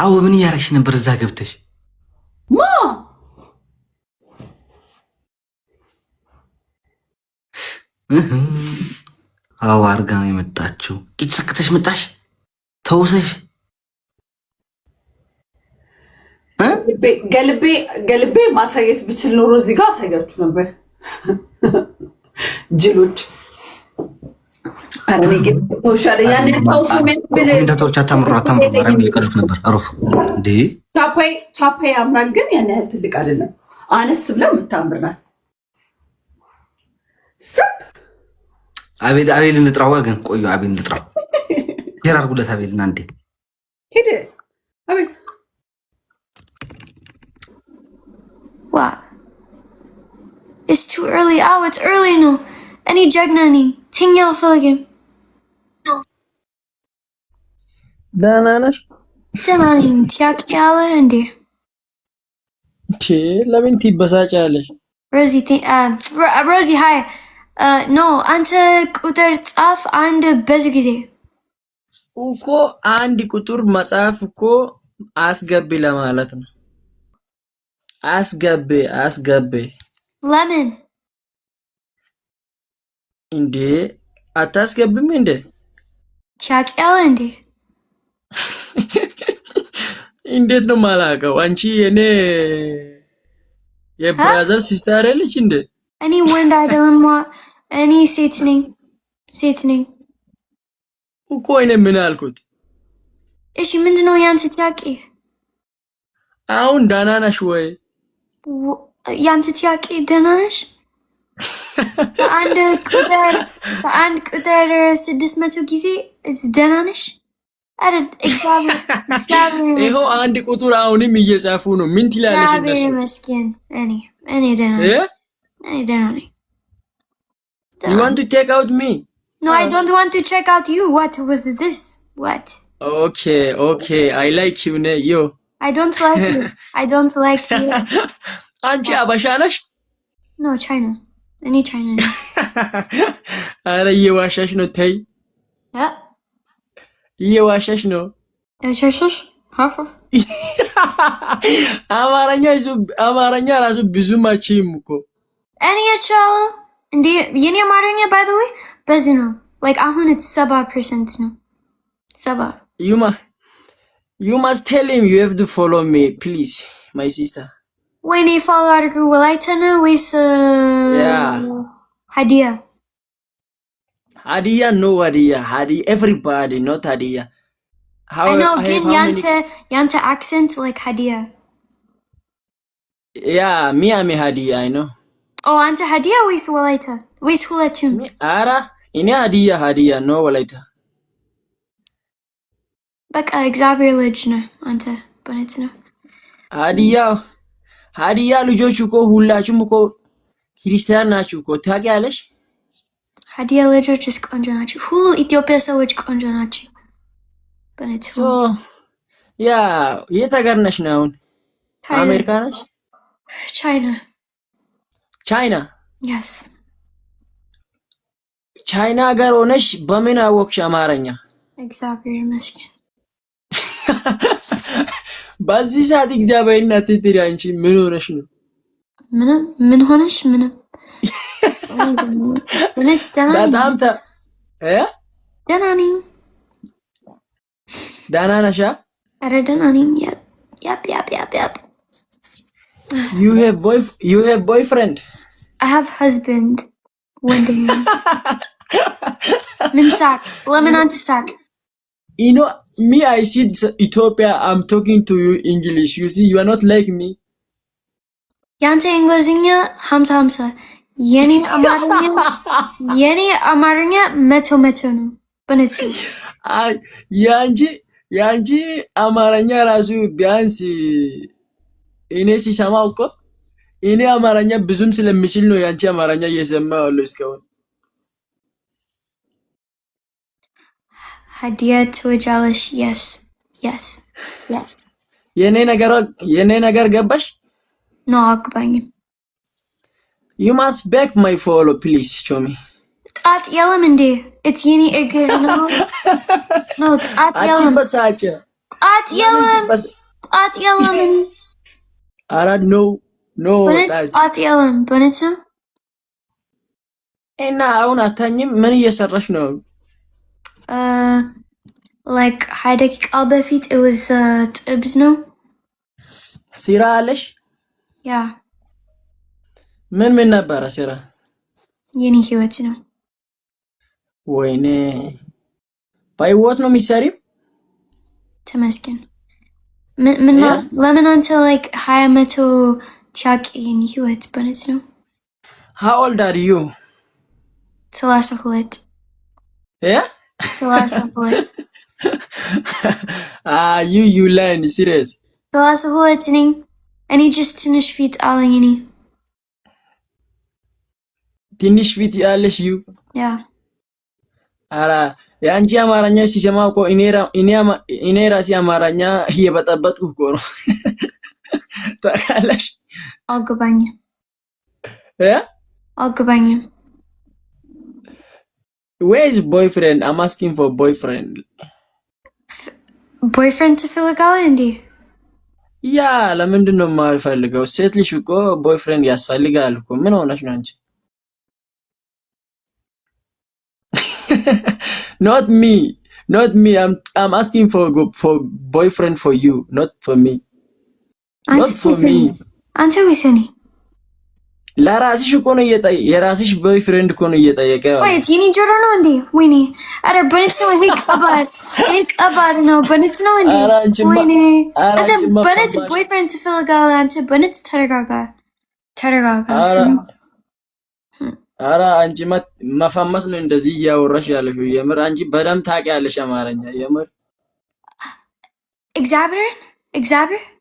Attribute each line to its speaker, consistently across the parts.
Speaker 1: አዎ ምን ያረክሽ ነበር እዛ ገብተሽ?
Speaker 2: ማ
Speaker 1: አዎ አርጋ ነው የመጣችው። ቂጥ ሰክተሽ መጣሽ ተውሰሽ
Speaker 2: ገልቤ ማሳየት ብችል ኖሮ እዚህ ጋር አሳያችሁ ነበር። ጅሎች አረኔ ጌት ተውሻለ ያን ታውሱ ምን ብለ
Speaker 1: ተውቻ ታምሩ ማርያም ይቀልፍ ነበር አሩፍ እንዴ
Speaker 2: ቻፓይ ያምራል ግን ያን ያህል ትልቅ አይደለም። አነስ ብላ የምታምርናል። ስብ
Speaker 1: አቤል እንጥራው ግን ቆዩ አቤል እንጥራው ይራርጉለት አቤልና እንዴ
Speaker 2: ሄደ አቤል
Speaker 3: What? It's too early. Oh, it's early no. Any jagnani. Tingya filgim. No.
Speaker 4: Dananash.
Speaker 3: Danani. Tiak yala andi.
Speaker 4: Che, lavin ti basachale.
Speaker 3: Rosie, Rosie, hi. No, ante kuter tsaf and bezugize.
Speaker 4: Uko andi kutur masaf uko asgabila ማለት ነው አስገቤ
Speaker 3: Lemon.
Speaker 4: እንዴ አታስገብም እንዴ
Speaker 3: Tiak yala andi.
Speaker 4: እንዴት ነው ማላቀው አንቺ የኔ የብራዘር ሲስተር ልጅ እንዴ
Speaker 3: Any wind አይደለም any ሴትኒንግ
Speaker 4: እኮ እኔ ምን አልኩት
Speaker 3: እሺ ምንድነው ያንተ ጥያቄ
Speaker 4: አሁን ደህና ነሽ ወይ
Speaker 3: ያንተ ጥያቄ ደህና ነሽ አንድ ቁጥር 600 ጊዜ ደህና ነሽ አረ እግዚአብሔር
Speaker 4: ይሄው አንድ ቁጥር አሁንም እየጻፉ ነው ምን ትላለሽ እንደሱ
Speaker 3: መስኪን እኔ ደህና ነኝ
Speaker 4: You want to check out me?
Speaker 3: No, I don't want to check out you. What was this? What?
Speaker 4: Okay. I like you, ne yo.
Speaker 3: I don't like you. I don't like you.
Speaker 4: Anchi abasha nash?
Speaker 3: No, China. Any China.
Speaker 4: Ara yewashash no tay.
Speaker 3: Yeah.
Speaker 4: Yewashash no.
Speaker 3: Yewashash? Hafa.
Speaker 4: አማርኛ ራሱ ብዙም አችም እኮ
Speaker 3: እኔ ያቻው እንዴ የኔ አማርኛ by the way በዚህ ነው like አሁን it's 7% ነው 7
Speaker 4: You must tell him you have to follow me please my sister
Speaker 3: when you follow አድርጉ ወላይተና ወይስ ሀዲያ everybody not ሀዲያ I know ግን ያንተ accent like ሀዲያ
Speaker 4: Yeah me am ሀዲያ I know
Speaker 3: Oh, አንተ ሀዲያ ወይስ ወላይታ ወይስ ሁለቱም?
Speaker 4: አራ እኔ ሀዲያ ነው ወላይታ።
Speaker 3: በቃ እግዚአብሔር ልጅ ነው አንተ በእውነት ነው።
Speaker 4: ሀዲያ ልጆች እኮ ሁላችሁም እኮ ክርስቲያን ናችሁ እኮ ታውቂያለሽ?
Speaker 3: ሀዲያ ልጆች ቆንጆ ናቸው። ሁሉ ኢትዮጵያ ሰዎች ቆንጆ ናቸው። በእውነት
Speaker 4: የት ሀገር ነሽ ነው አሁን? አሜሪካ ነሽ? China?
Speaker 3: Yes.
Speaker 4: China ሀገር ሆነሽ በምን አወቅሽ አማርኛ?
Speaker 3: እግዚአብሔር ይመስገን።
Speaker 4: በዚህ ሰዓት እግዚአብሔርን አትጥሪ አንቺ ምን ሆነሽ ነው?
Speaker 3: ምን ሆነሽ? ምንም
Speaker 4: በጣም
Speaker 3: ደህና ነኝ።
Speaker 4: ደህና ነሽ?
Speaker 3: ኧረ ደህና ነኝ። ያፕ
Speaker 4: You have boyfriend?
Speaker 3: I have husband. ወንድም ምን ሳቅ? ለምን አንተ ሳቅ?
Speaker 4: You know me I see Ethiopia I'm talking to you English you see you are not like me.
Speaker 3: ያንተ እንግሊዝኛ 50 የኔ አማርኛ 100 ነው። በነጭ
Speaker 4: ያንቺ አማርኛ ራሱ ቢያንስ እኔ ሲሰማው እኮ እኔ አማርኛ ብዙም ስለምችል ነው ያንቺ አማርኛ እየሰማው ያለው እስካሁን።
Speaker 3: ሀዲያ ትወጃለሽ? Yes.
Speaker 4: የኔ ነገር ገባሽ?
Speaker 3: ነው አግባኝም።
Speaker 4: You must beg my follow please show me.
Speaker 3: ጣት የለም እንዴ? It's የኔ እግር ነው። ጣት የለም።
Speaker 4: አትበሳጭ።
Speaker 3: ጣጥ የለም ጣጥ የለም
Speaker 4: ኧረ ኖ
Speaker 3: በእውነት ጣጥ የለም በእውነት ነው።
Speaker 4: እና አሁን አታኝም? ምን እየሰራሽ ነው?
Speaker 3: like 20 ደቂቃ በፊት it was ጥብስ ነው።
Speaker 4: ስራ አለሽ?
Speaker 3: ያ
Speaker 4: ምን ነበረ ስራ?
Speaker 3: የኔ ህይወት ነው።
Speaker 4: ወይኔ በህይወት ነው የሚሰሪው?
Speaker 3: ተመስገን። ምን ለምን አንተ like 20 መቶ ቲያቂ የኔ ህይወት በእውነት ነው።
Speaker 4: How old are you?
Speaker 3: 32
Speaker 4: Yeah?
Speaker 3: 32
Speaker 4: you learn serious.
Speaker 3: 32 ነኝ እኔ just ትንሽ ፊት አለኝ እኔ
Speaker 4: ትንሽ ፊት ያለሽ you?
Speaker 3: ያ
Speaker 4: ኧረ የአንቺ አማርኛ ሲሰማ እኮ እኔ ራሴ አማርኛ እየበጠበጥኩ እኮ ነው። ታውቃለሽ?
Speaker 3: አልገባኝም። አልገባኝም።
Speaker 4: Where is boyfriend? I'm asking for boyfriend.
Speaker 3: boyfriend ትፈልጋለህ እንዴ?
Speaker 4: ያ ለምንድን ነው የማልፈልገው? ሴት ልጅ እኮ ቦይፍሬንድ ያስፈልጋል እኮ። ምን ሆነሽ ነው አንቺ? Not me. I'm asking for boyfriend for you, not for me. Not for me.
Speaker 3: አንተ ወይሰኒ
Speaker 4: ለራስሽ እኮ ነው የራስሽ ቦይፍሬንድ እኮ ነው እየጠየቀ ያለው።
Speaker 3: ወይት የኔ ጆሮ ነው እንዴ? ወይኔ አረ በነት ነው ቀባድ ነው በነት ነው እንዴ? ወይኔ አንተ በነት ቦይፍሬንድ ትፈልጋለህ? አንተ በነት ተረጋጋ።
Speaker 4: አረ አንቺ መፈመስ ነው እንደዚህ እያወራሽ ያለሽው። የምር አንቺ በደምብ ታውቂያለሽ አማርኛ። የምር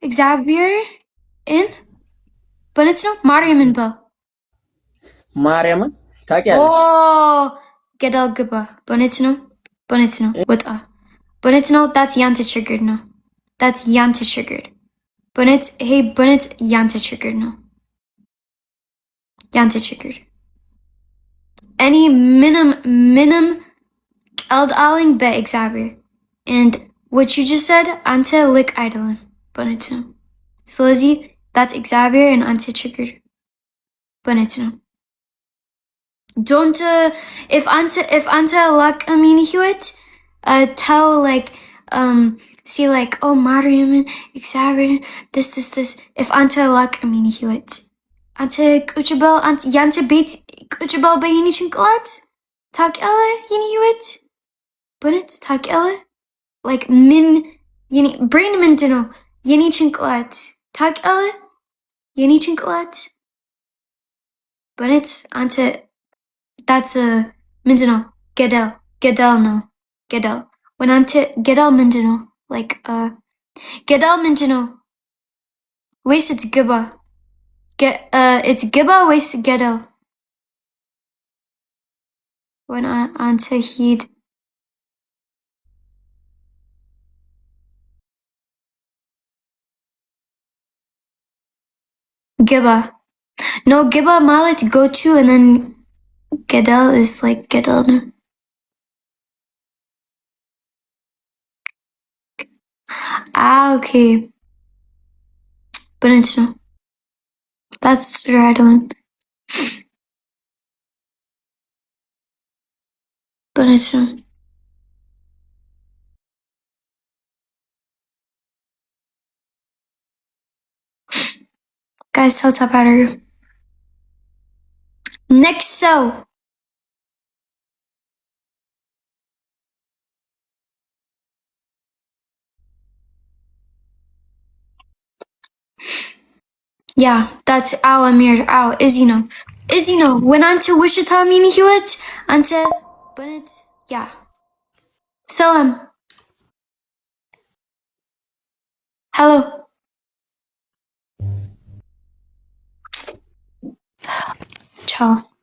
Speaker 4: እግዚአብሔርን በነት ነው ማርያምን በል ማርያምን ታውቂያለሽ?
Speaker 3: ገደል ግባ። በነት ነው ወጣ። በነት ነው that's ያንተ ችግር ነው። that's ያንተ ችግር በነት ይሄ በነት ያንተ ችግር ነው። ያንተ ችግር እኔ ምንም ቀልድ አለኝ በእግዚአብሔር and what you just said አንተ ልክ አይደለም በነት ነው። ስለዚህ that's እግዚአብሔር and አንተ ችግር በነት ነው። don't if anta like I mean ህይወት tell like see like oh Mariam እግዚአብሔር this if anta like I mean ህይወት anta ቁጭበል anta ያንተ ቤት ቁጭበል በየኔ ጭንቅላት ታውቂያለህ የኔ ህይወት በነት ታውቂያለህ like ምን የኔ brain ምንድን ነው የኔ ጭንቅላት ታውቂያለህ የኔ ጭንቅላት በነት አንተ that's ምንድን ነው ገደል ነው ገደል when አንተ ገደል ምንድን ነው like ገደል ምንድን ነው ወይስ it's ግባ it's ግባ ወይስ ገደል when አንተ ሂድ ግባ no ግባ ማለት go to and then Gadel is like Gadel. Okay. But it's no. That's right on. But it's no. Guys, how top out are you? Next so. Yeah, that's our Amir. Our Izzy no. When ante Wichita mini hewit ante Bennett. Yeah. Salam. Hello. Ciao.